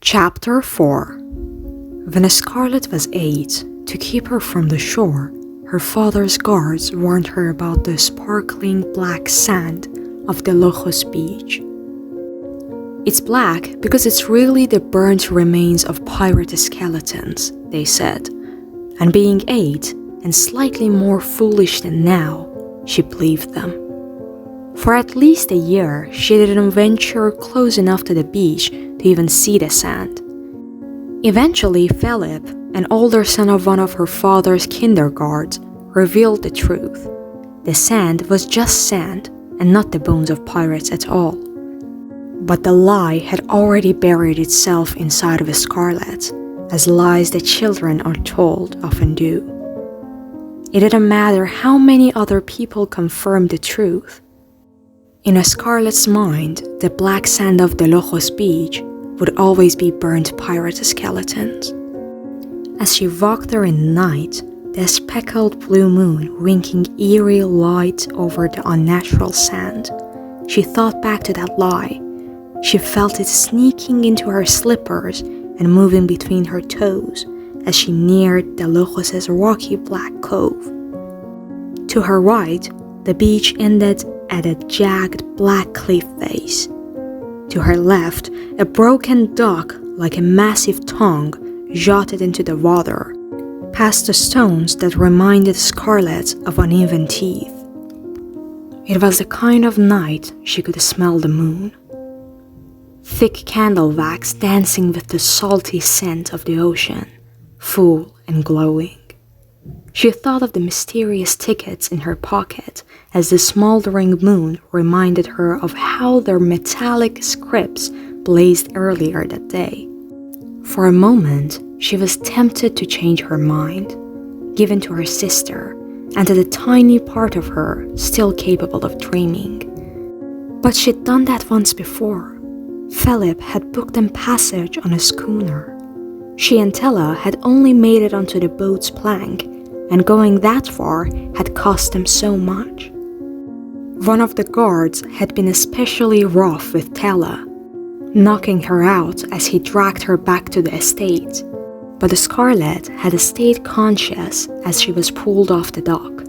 Chapter 4. When Scarlett was 8, to keep her from the shore, her father's guards warned her about the sparkling black sand of the Logos beach. "It's black because it's really the burnt remains of pirate skeletons," they said. And being 8, and slightly more foolish than now, she believed them. For at least a year, she didn't venture close enough to the beach to even see the sand. Eventually, Philip, an older son of one of her father's kindergartens, revealed the truth. The sand was just sand, and not the bones of pirates at all. But the lie had already buried itself inside of Scarlett, as lies that children are told often do. It didn't matter how many other people confirmed the truth. In Scarlett's mind, the black sand of the Logos beach would always be burnt pirate skeletons. As she walked there in the night, the speckled blue moon winking eerie light over the unnatural sand, she thought back to that lie. She felt it sneaking into her slippers and moving between her toes as she neared the Logos' rocky black cove. To her right, the beach ended at a jagged black cliff face. To her left, a broken dock like a massive tongue jutted into the water, past the stones that reminded Scarlett of uneven teeth. It was the kind of night she could smell the moon. Thick candle wax dancing with the salty scent of the ocean, full and glowing. She thought of the mysterious tickets in her pocket as the smoldering moon reminded her of how their metallic scripts blazed earlier that day. For a moment, she was tempted to change her mind, given to her sister, and to the tiny part of her still capable of dreaming. But she'd done that once before. Philip had booked them passage on a schooner. She and Tella had only made it onto the boat's plank, and going that far had cost them so much. One of the guards had been especially rough with Tella, knocking her out as he dragged her back to the estate. But Scarlett had stayed conscious as she was pulled off the dock.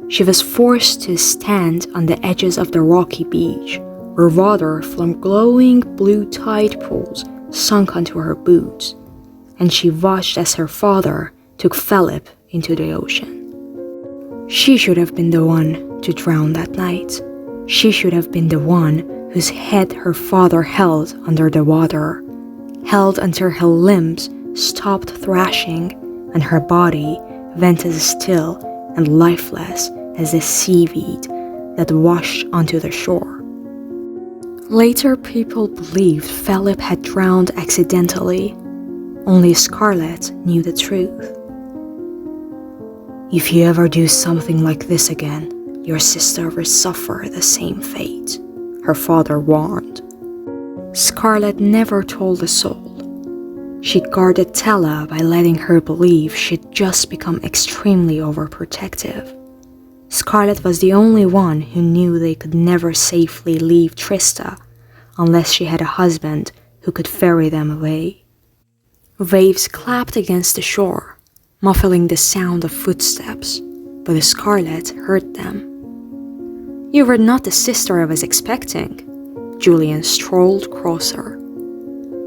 She was forced to stand on the edges of the rocky beach, where water from glowing blue tide pools sunk onto her boots, and she watched as her father took Philip into the ocean. She should have been the one to drown that night. She should have been the one whose head her father held under the water, held until her limbs stopped thrashing and her body went as still and lifeless as the seaweed that washed onto the shore. Later, people believed Philip had drowned accidentally. Only Scarlett knew the truth. "If you ever do something like this again, your sister will suffer the same fate," her father warned. Scarlett never told a soul. She guarded Tella by letting her believe she'd just become extremely overprotective. Scarlett was the only one who knew they could never safely leave Trista unless she had a husband who could ferry them away. Waves clapped against the shore, muffling the sound of footsteps, but Scarlett heard them. "You were not the sister I was expecting." Julian strolled closer.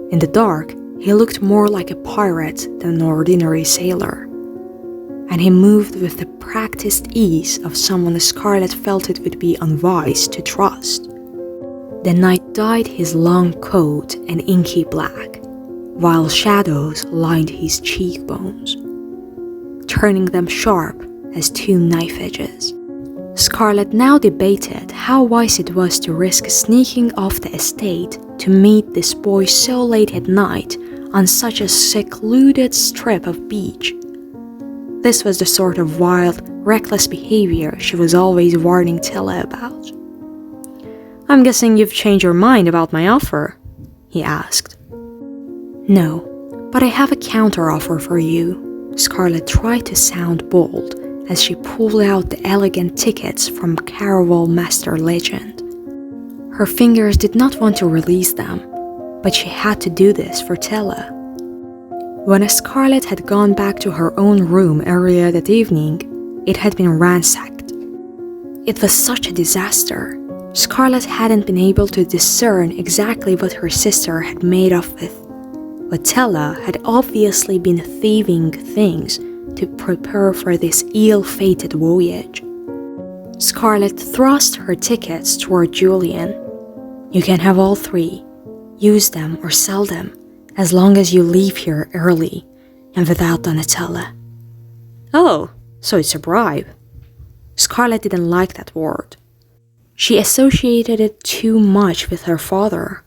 In the dark, he looked more like a pirate than an ordinary sailor, and he moved with the practiced ease of someone Scarlett felt it would be unwise to trust. The night dyed his long coat an inky black, while shadows lined his cheekbones, turning them sharp as two knife edges. Scarlett now debated how wise it was to risk sneaking off the estate to meet this boy so late at night on such a secluded strip of beach. This was the sort of wild, reckless behavior she was always warning Tella about. "I'm guessing you've changed your mind about my offer?" he asked. "No, but I have a counter-offer for you." Scarlett tried to sound bold as she pulled out the elegant tickets from CARAVAL Master Legend. Her fingers did not want to release them, but she had to do this for Tella. When Scarlett had gone back to her own room earlier that evening, it had been ransacked. It was such a disaster. Scarlett hadn't been able to discern exactly what her sister had made off with, but Tella had obviously been thieving things to prepare for this ill-fated voyage. Scarlett thrust her tickets toward Julian. "You can have all 3. Use them or sell them, as long as you leave here early and without Donatella." "Oh, so it's a bribe." Scarlett didn't like that word. She associated it too much with her father.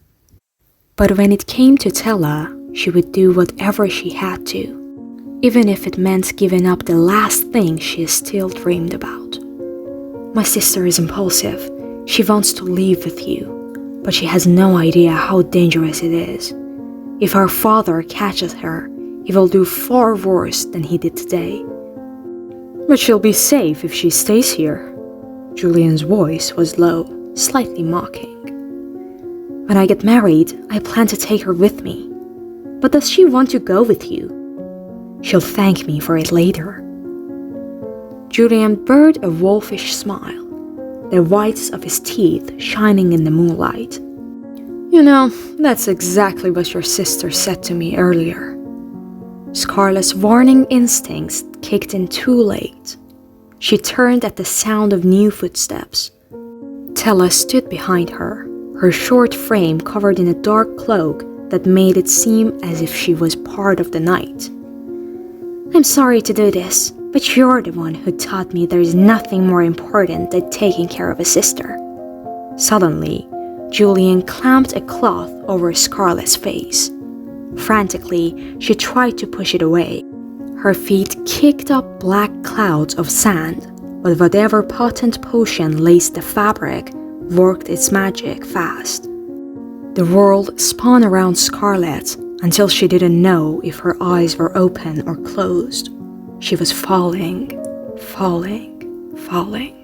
But when it came to Tella, she would do whatever she had to, even if it meant giving up the last thing she still dreamed about. "My sister is impulsive. She wants to leave with you, but she has no idea how dangerous it is. If our father catches her, he will do far worse than he did today." "But she'll be safe if she stays here." Julian's voice was low, slightly mocking. "When I get married, I plan to take her with me. But does she want to go with you? She'll thank me for it later." Julian burned a wolfish smile, the whites of his teeth shining in the moonlight. "You know, that's exactly what your sister said to me earlier." Scarlett's warning instincts kicked in too late. She turned at the sound of new footsteps. Tella stood behind her, her short frame covered in a dark cloak that made it seem as if she was part of the night. "I'm sorry to do this, but you're the one who taught me there is nothing more important than taking care of a sister." Suddenly, Julian clamped a cloth over Scarlett's face. Frantically, she tried to push it away. Her feet kicked up black clouds of sand, but whatever potent potion laced the fabric worked its magic fast. The world spun around Scarlett until she didn't know if her eyes were open or closed. She was falling, falling, falling.